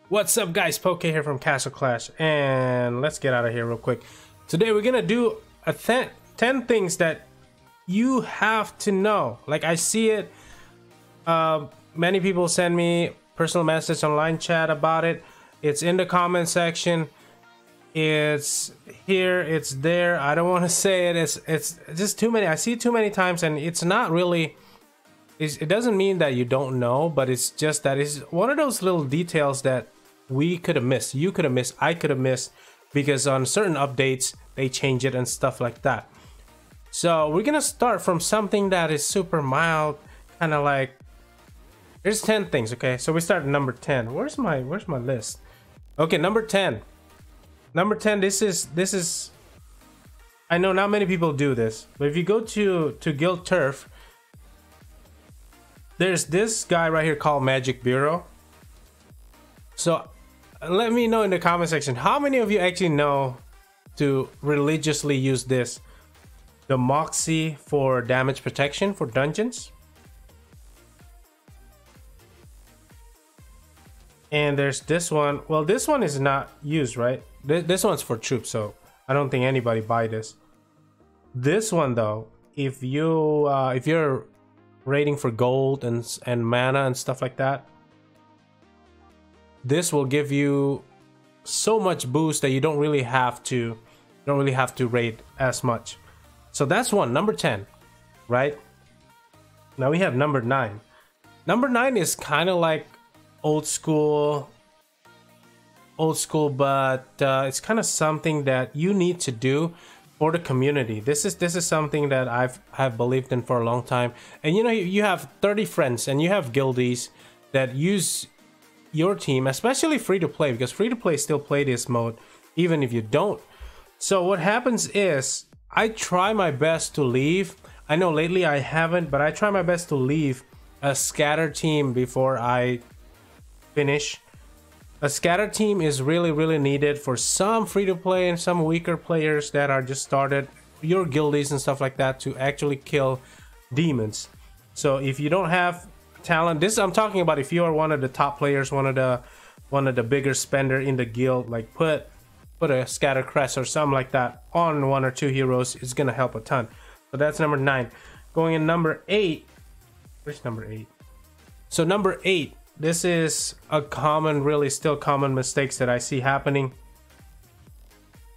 What's up, guys? Poke here from Castle Clash, and let's get out of here real quick. Today we're gonna do a 10 things that you have to know. Like, I see it, many people send me personal message online chat about it. It's in the comment section, it's here, it's there. I don't want to say it. It's just too many. I see it too many times, and it's not really, it doesn't mean that you don't know, but it's just that it's one of those little details that we could have missed, you could have missed, I could have missed, because on certain updates they change it and stuff like that. So we're gonna start from something that is super mild, kind of like, there's 10 things. Okay, so we start at number 10. Where's my list? Okay, number 10. Number 10, this is I know not many people do this, but if you go to Guild Turf, there's this guy right here called Magic Bureau. So let me know in the comment section, how many of you actually know to religiously use this? The Moxie for damage protection for dungeons. And there's this one. Well, this one is not used, right? This one's for troops, so I don't think anybody buy this. This one though, if you're raiding for gold and mana and stuff like that, this will give you so much boost that you don't really have to raid as much. So that's one, number 10, right? Now we have number 9. Number 9 is kind of like old school, but it's kind of something that you need to do for the community. This is something that I've believed in for a long time. And you know, you have 30 friends and you have guildies that use your team, especially free to play, because free to play still play this mode even if you don't. So what happens is, I try my best to leave. I know lately I haven't, but I try my best to leave a scatter team before I finish. A scatter team is really needed for some free to play and some weaker players that are just started, your guildies and stuff like that, to actually kill demons. So if you don't have talent, this I'm talking about if you are one of the top players, one of the bigger spender in the guild, like put a scatter crest or something like that on 1 or 2 heroes. It's gonna help a ton. So that's number 9. Going in number 8. Where's number 8? So number 8, this is a common, really still common mistakes that I see happening.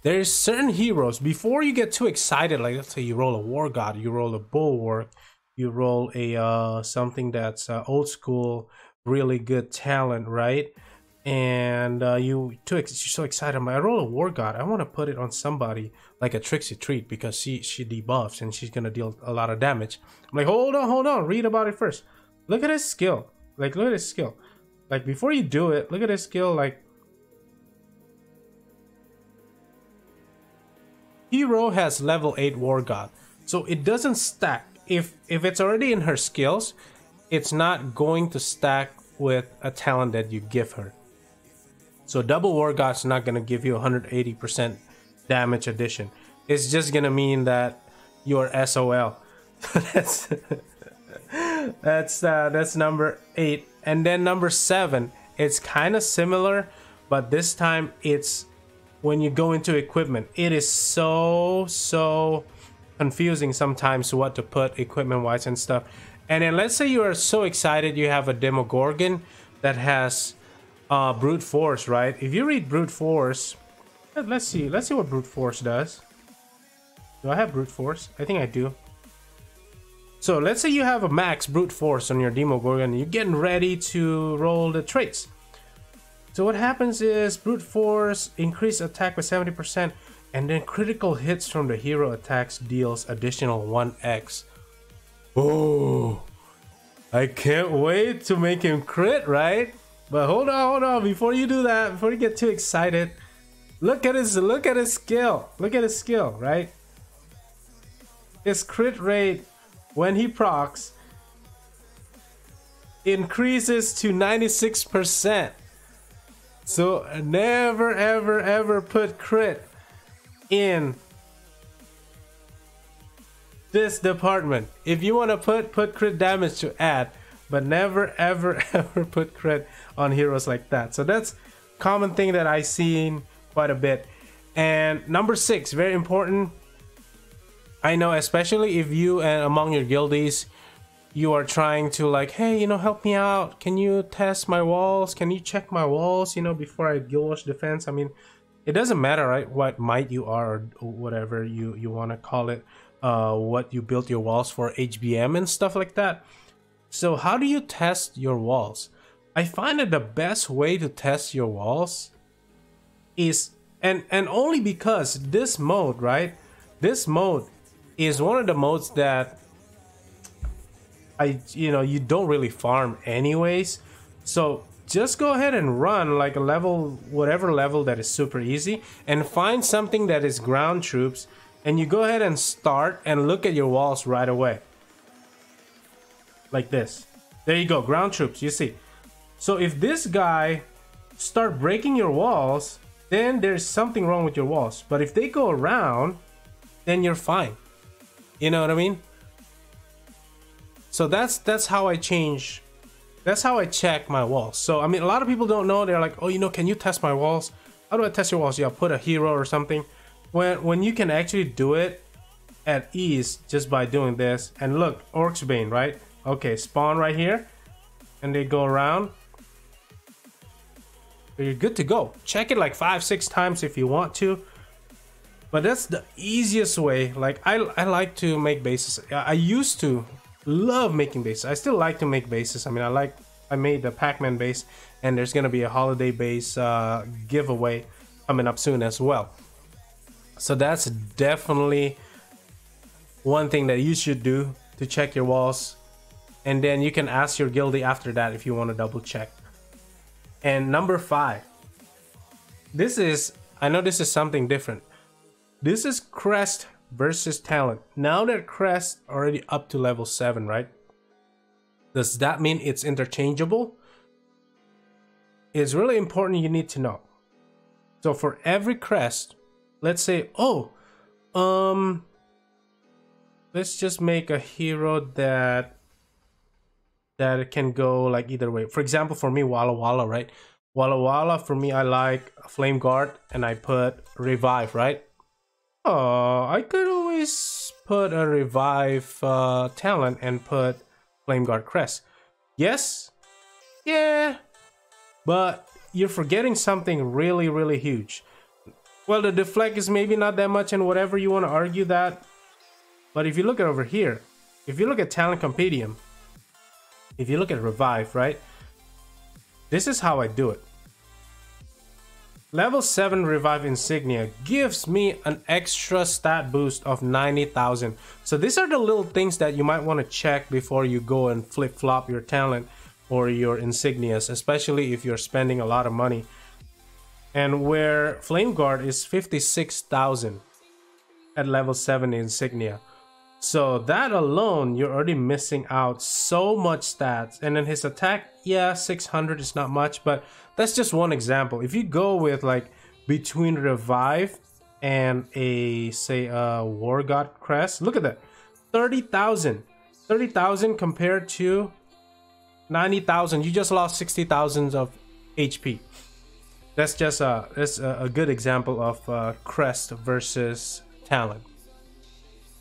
There's certain heroes, before you get too excited, like let's say you roll a War God, you roll a Bulwark, you roll a something that's old school, really good talent, right? And you're so excited. I'm like, I roll a War God, I want to put it on somebody like a Trixie Treat because she debuffs and she's gonna deal a lot of damage. I'm like, hold on, read about it first. Look at his skill. Like, look at his skill. Like, before you do it, look at his skill. Like, hero has level 8 War God, so it doesn't stack. If it's already in her skills, it's not going to stack with a talent that you give her. So double War God's not going to give you 180% damage addition. It's just going to mean that you're SOL. that's number 8. And then number 7, it's kind of similar, but this time it's when you go into equipment. It is so confusing sometimes what to put equipment wise and stuff. And then let's say you are so excited you have a Demogorgon that has brute force, right? If you read brute force, let's see what brute force does. Do I have brute force? I think I do. So let's say you have a max brute force on your Demogorgon, you're getting ready to roll the traits. So what happens is brute force increase attack by 70%, and then critical hits from the hero attacks deals additional 1x. Oh, I can't wait to make him crit, right? But hold on, before you do that, before you get too excited, look at his skill. Look at his skill, right? His crit rate when he procs increases to 96%. So never ever put crit in this department. If you want to put crit damage to add, but never ever put crit on heroes like that. So that's common thing that I seen quite a bit. And number 6, very important. I know, especially if you and among your guildies, you are trying to like, hey, you know, help me out. Can you test my walls? Can you check my walls, you know, before I guild wars defense? I mean, it doesn't matter, right, what might you are or whatever you want to call it, what you built your walls for, HBM and stuff like that. So how do you test your walls? I find that the best way to test your walls is, and only because this mode, right? This mode is one of the modes that you don't really farm anyways. So just go ahead and run like a level, whatever level that is super easy, and find something that is ground troops, and you go ahead and start and look at your walls right away. Like this. There you go, ground troops, you see. So if this guy start breaking your walls, then there's something wrong with your walls. But if they go around, then you're fine. You know what I mean? So that's how I change. That's how I check my walls. So I mean, a lot of people don't know. They're like, oh, you know, can you test my walls? How do I test your walls? Yeah, put a hero or something. When you can actually do it at ease just by doing this. And look, Orc's Bane, right? Okay, spawn right here, and they go around. So you're good to go. Check it like 5-6 times if you want to. But that's the easiest way. Like I like to make bases. I used to love making bases. I still like to make bases. I mean, I made the Pac-Man base, and there's gonna be a holiday base giveaway coming up soon as well. So that's definitely one thing that you should do to check your walls, and then you can ask your guildie after that if you want to double check. And number 5, this is, I know this is something different. This is crest versus talent. Now that crest already up to level 7, right? Does that mean it's interchangeable? It's really important, you need to know. So for every crest, let's say, oh, let's just make a hero that it can go like either way. For example, for me, Walla Walla, right? Walla Walla, for me, I like Flame Guard, and I put Revive, right? Oh, I could always put a Revive talent and put Flame Guard crest. Yes? Yeah. But you're forgetting something really, really huge. Well, the deflect is maybe not that much, and whatever you want to argue that. But if you look at over here, if you look at Talent Compendium, if you look at Revive, right? This is how I do it. Level 7 Revive Insignia gives me an extra stat boost of 90,000. So these are the little things that you might want to check before you go and flip-flop your talent or your insignias, especially if you're spending a lot of money. And where Flame Guard is 56,000 at level 7 insignia. So that alone, you're already missing out so much stats. And then his attack, yeah, 600 is not much, but that's just one example. If you go with like between Revive and a, say, War God Crest, look at that, 30,000. 30,000 compared to 90,000. You just lost 60,000 of HP. That's just a good example of crest versus talent.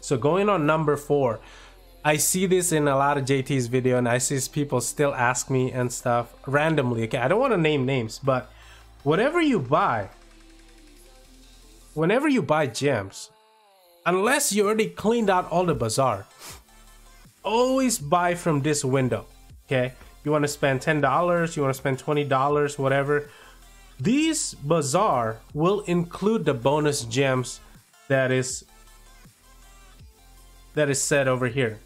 So going on number 4, I see this in a lot of JT's video, and I see people still ask me and stuff randomly. Okay, I don't want to name names, but whatever you buy, whenever you buy gems, unless you already cleaned out all the bazaar, always buy from this window. Okay, you want to spend $10, you want to spend $20, whatever. These bazaar will include the bonus gems that is set over here,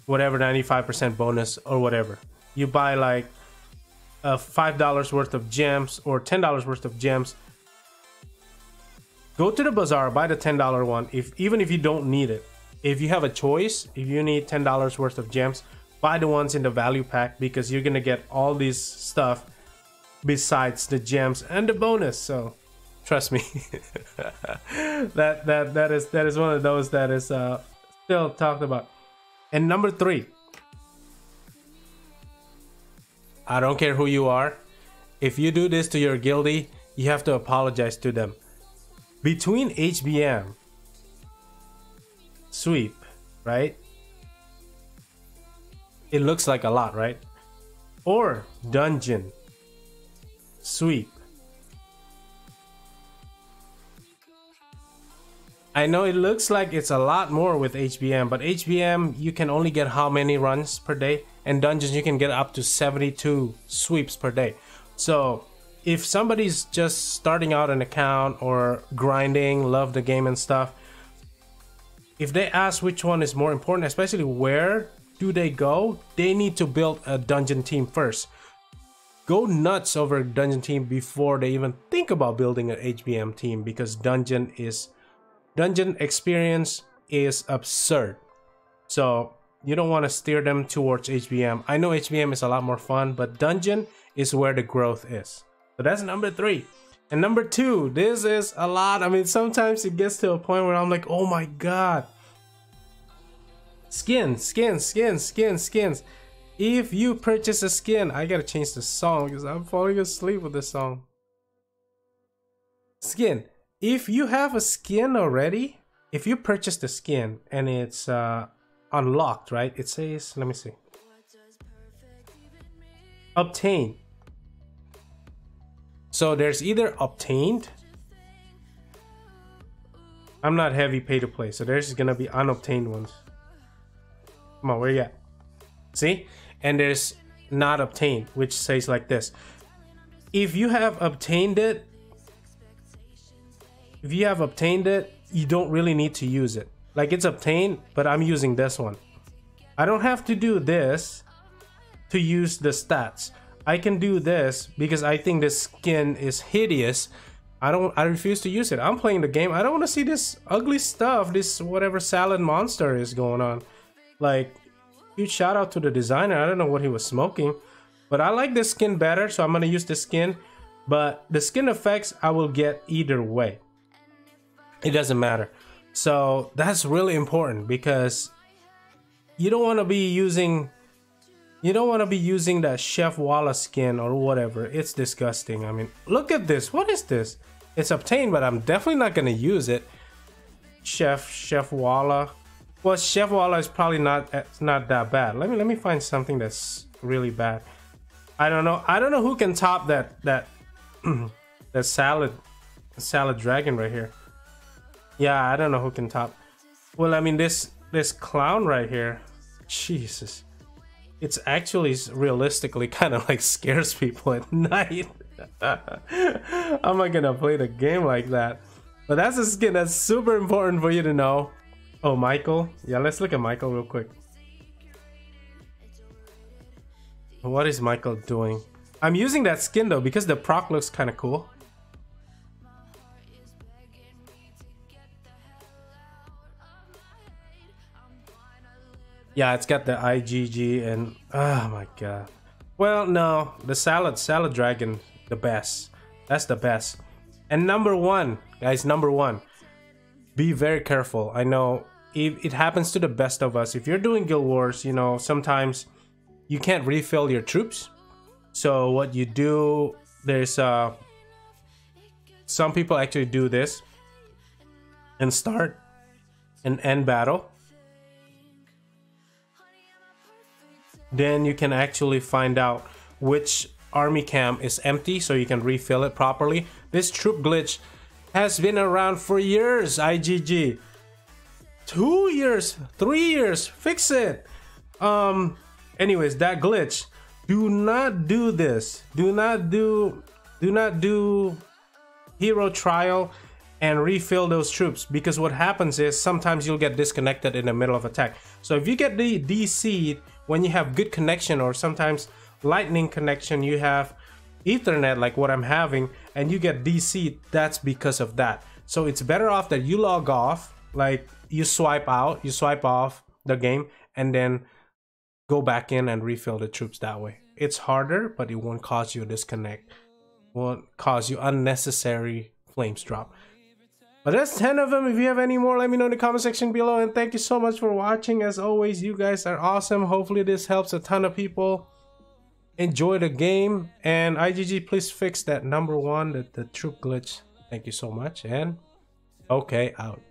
whatever, 95% bonus or whatever. You buy like $5 worth of gems or $10 worth of gems. Go to the bazaar, buy the $10 one. Even if you don't need it, if you have a choice, if you need $10 worth of gems, buy the ones in the value pack, because you're gonna get all this stuff besides the gems and the bonus. So trust me, that is one of those that is still talked about. And number 3, I don't care who you are, if you do this to your guildie, you have to apologize to them. Between HBM, sweep, right? It looks like a lot, right? Or dungeon, sweep. I know it looks like it's a lot more with HBM, but HBM you can only get how many runs per day, and dungeons you can get up to 72 sweeps per day. So if somebody's just starting out an account or grinding, love the game and stuff, if they ask which one is more important, especially where do they go, they need to build a dungeon team first. Go nuts over a dungeon team before they even think about building an HBM team, because dungeon experience is absurd. So you don't want to steer them towards HBM. I know HBM is a lot more fun, but dungeon is where the growth is. So that's number 3. And number 2, this is a lot. I mean, sometimes it gets to a point where I'm like, oh my god. Skins. If you purchase a skin, I gotta change the song because I'm falling asleep with this song. Skin. If you have a skin already, if you purchase the skin and it's unlocked, right? It says, let me see. Obtain. So there's either obtained. I'm not heavy pay to play, so there's gonna be unobtained ones. Come on, where you at? See? And there's not obtained, which says like this. If you have obtained it, you don't really need to use it. Like, it's obtained, but I'm using this one. I don't have to do this to use the stats. I can do this because I think this skin is hideous. I refuse to use it. I'm playing the game. I don't want to see this ugly stuff, this whatever salad monster is going on. Like, huge shout out to the designer. I don't know what he was smoking, but I like this skin better, so I'm gonna use the skin. But the skin effects I will get either way. It doesn't matter. So that's really important, because you don't want to be using that Chef Walla skin or whatever. It's disgusting. I mean, look at this. What is this? It's obtained, but I'm definitely not gonna use it. Chef Walla. Well, Chef Walla is probably not that bad. Let me find something that's really bad. I don't know who can top that that salad dragon right here. Yeah, I don't know who can top. Well, I mean, this clown right here, Jesus, it's actually realistically kind of like scares people at night. I'm not gonna play the game like that. But that's a skin that's super important for you to know. Oh, Michael. Yeah, let's look at Michael real quick. What is Michael doing? I'm using that skin though because the proc looks kind of cool. Yeah, it's got the IGG and oh my god. Well, no, the salad dragon, the best. That's the best. And number 1, guys, number 1. Be very careful. I know it happens to the best of us. If you're doing Guild Wars, you know, sometimes you can't refill your troops. So what you do, there's some people actually do this and start and end battle. Then you can actually find out which army camp is empty so you can refill it properly. This troop glitch has been around for years, IGG. 2 years, 3 years, fix it. Anyways, that glitch. Do not do this. Do not do hero trial and refill those troops, because what happens is sometimes you'll get disconnected in the middle of attack. So if you get the DC'd when you have good connection, or sometimes lightning connection, you have Ethernet like what I'm having, and you get DC'd, that's because of that. So it's better off that you log off, like you swipe out, you swipe off the game, and then go back in and refill the troops that way. It's harder, but it won't cause you a disconnect. Won't cause you unnecessary flames drop. But that's 10 of them. If you have any more, let me know in the comment section below. And thank you so much for watching. As always, you guys are awesome. Hopefully this helps a ton of people. enjoy the game, and IGG, please fix that number one, the troop glitch. Thank you so much, and okay, out.